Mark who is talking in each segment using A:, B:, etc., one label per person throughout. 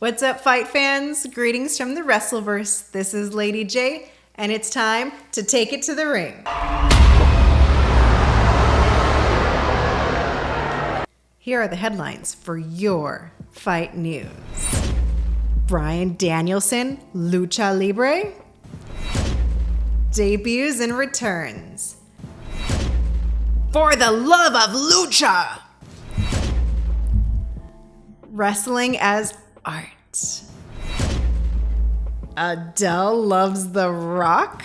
A: What's up, fight fans? Greetings from the Wrestleverse. This is Lady J, and it's time to take it to the ring. Here are the headlines for your fight news. Bryan Danielson Lucha Libre debuts and returns. For the love of Lucha! Wrestling as art. Adele loves The Rock.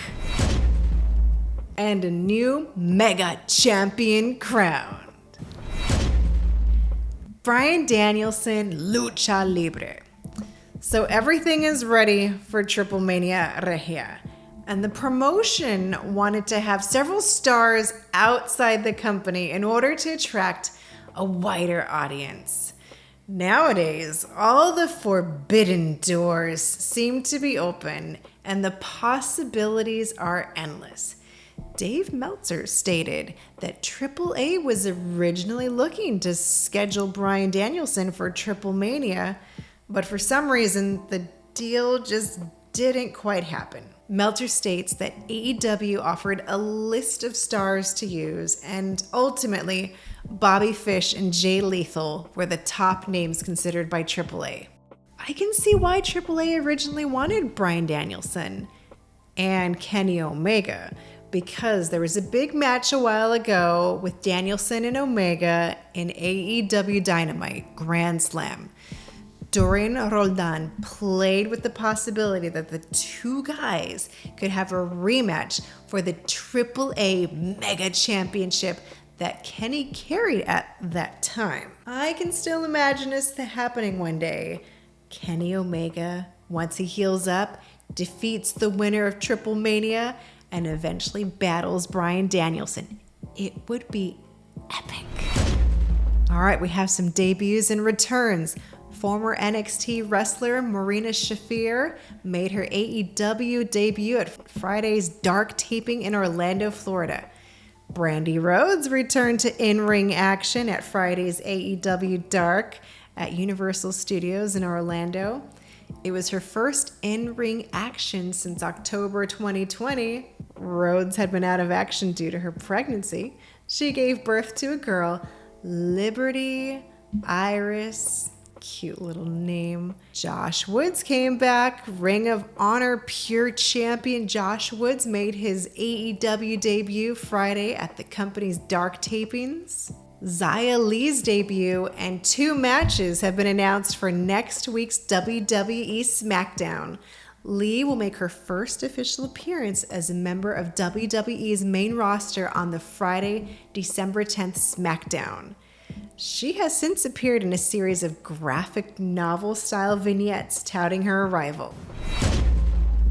A: And a new mega champion crowned. Bryan Danielson Lucha Libre. So everything is ready for Triple Mania Regia. And the promotion wanted to have several stars outside the company in order to attract a wider audience. Nowadays, all the forbidden doors seem to be open and the possibilities are endless. Dave Meltzer stated that AAA was originally looking to schedule Bryan Danielson for Triple Mania, but for some reason, the deal just didn't quite happen. Meltzer states that AEW offered a list of stars to use, and ultimately, Bobby Fish and Jay Lethal were the top names considered by AAA. I can see why AAA originally wanted Bryan Danielson and Kenny Omega, because there was a big match a while ago with Danielson and Omega in AEW Dynamite Grand Slam. Dorian Roldan played with the possibility that the two guys could have a rematch for the AAA Mega Championship that Kenny carried at that time. I can still imagine this happening one day. Kenny Omega, once he heals up, defeats the winner of Triple Mania and eventually battles Bryan Danielson. It would be epic. All right, we have some debuts and returns. Former NXT wrestler Marina Shafir made her AEW debut at Friday's Dark taping in Orlando, Florida. Brandy Rhodes returned to in-ring action at Friday's AEW Dark at Universal Studios in Orlando. It was her first in-ring action since October 2020. Rhodes had been out of action due to her pregnancy. She gave birth to a girl, Liberty Iris. Cute little name. Josh Woods came back. Ring of Honor Pure Champion Josh Woods made his AEW debut Friday at the company's Dark tapings. Xia Li's debut and 2 matches have been announced for next week's WWE SmackDown. Li will make her first official appearance as a member of WWE's main roster on the Friday, December 10th SmackDown. She has since appeared in a series of graphic novel-style vignettes touting her arrival.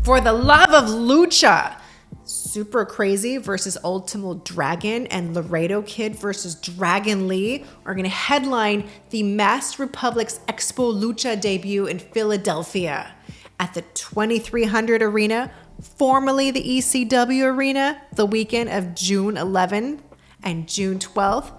A: For the love of Lucha! Super Crazy versus Ultimo Dragon and Laredo Kid versus Dragon Lee are going to headline the Masked Republic's Expo Lucha debut in Philadelphia at the 2300 Arena, formerly the ECW Arena, the weekend of June 11 and June 12th.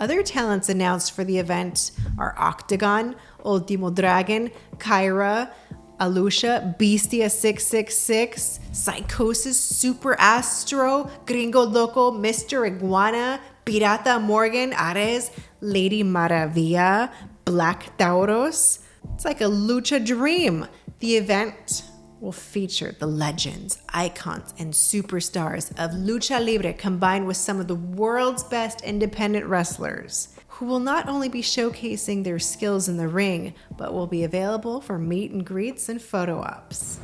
A: Other talents announced for the event are Octagon, Ultimo Dragon, Kyra, Alusha, Bestia 666, Psychosis, Super Astro, Gringo Loco, Mr. Iguana, Pirata Morgan, Ares, Lady Maravilla, Black Tauros. It's like a lucha dream. The event will feature the legends, icons, and superstars of Lucha Libre combined with some of the world's best independent wrestlers, who will not only be showcasing their skills in the ring, but will be available for meet and greets and photo ops.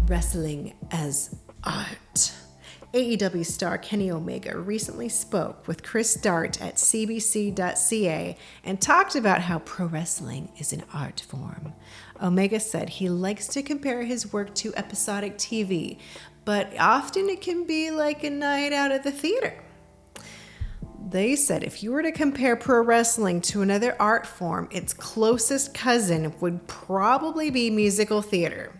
A: Wrestling as art. AEW star Kenny Omega recently spoke with Chris Dart at CBC.ca and talked about how pro wrestling is an art form. Omega said he likes to compare his work to episodic TV, but often it can be like a night out at the theater. They said if you were to compare pro wrestling to another art form, its closest cousin would probably be musical theater.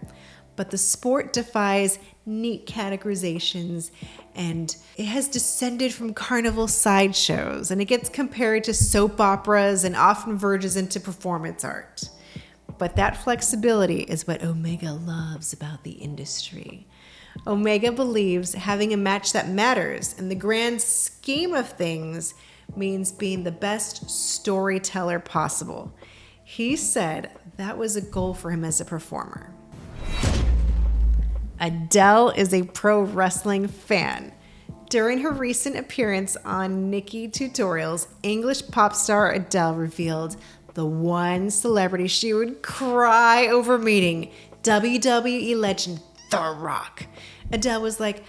A: But the sport defies neat categorizations, and it has descended from carnival sideshows, and it gets compared to soap operas and often verges into performance art. but that flexibility is what Omega loves about the industry. Omega believes having a match that matters in the grand scheme of things means being the best storyteller possible. He said that was a goal for him as a performer. Adele is a pro wrestling fan. During her recent appearance on Nikki Tutorials, English pop star Adele revealed the one celebrity she would cry over meeting, WWE legend The Rock. Adele was like,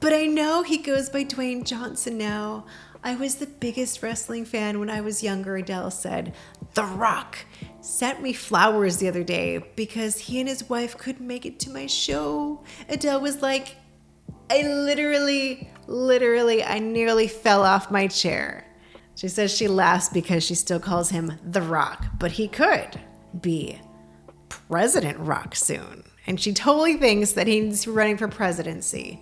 A: "But I know he goes by Dwayne Johnson now. I was the biggest wrestling fan when I was younger," Adele said. The Rock sent me flowers the other day because he and his wife couldn't make it to my show. Adele was like, I nearly fell off my chair. She says she laughs because she still calls him The Rock, but he could be President Rock soon. And she totally thinks that he's running for presidency.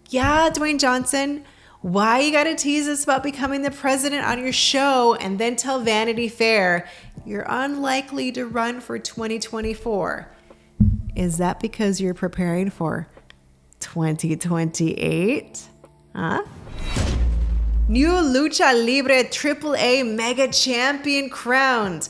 A: Yeah, Dwayne Johnson, why you gotta tease us about becoming the president on your show and then tell Vanity Fair you're unlikely to run for 2024? Is that because you're preparing for 2028? Huh? New Lucha Libre AAA Mega Champion crowned.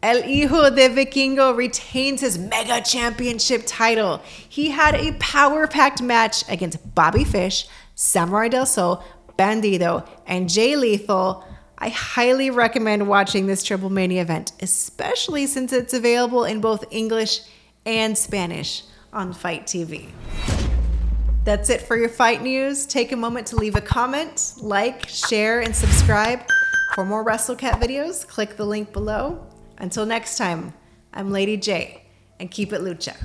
A: El Hijo de Vikingo retains his Mega Championship title. He had a power-packed match against Bobby Fish, Samurai del Sol, Bandido, and Jay Lethal. I highly recommend watching this Triple Mania event, especially since it's available in both English and Spanish on Fight TV. That's it for your fight news. Take a moment to leave a comment, like, share, and subscribe. For more WrestleCat videos, click the link below. Until next time, I'm Lady J, and keep it Lucha.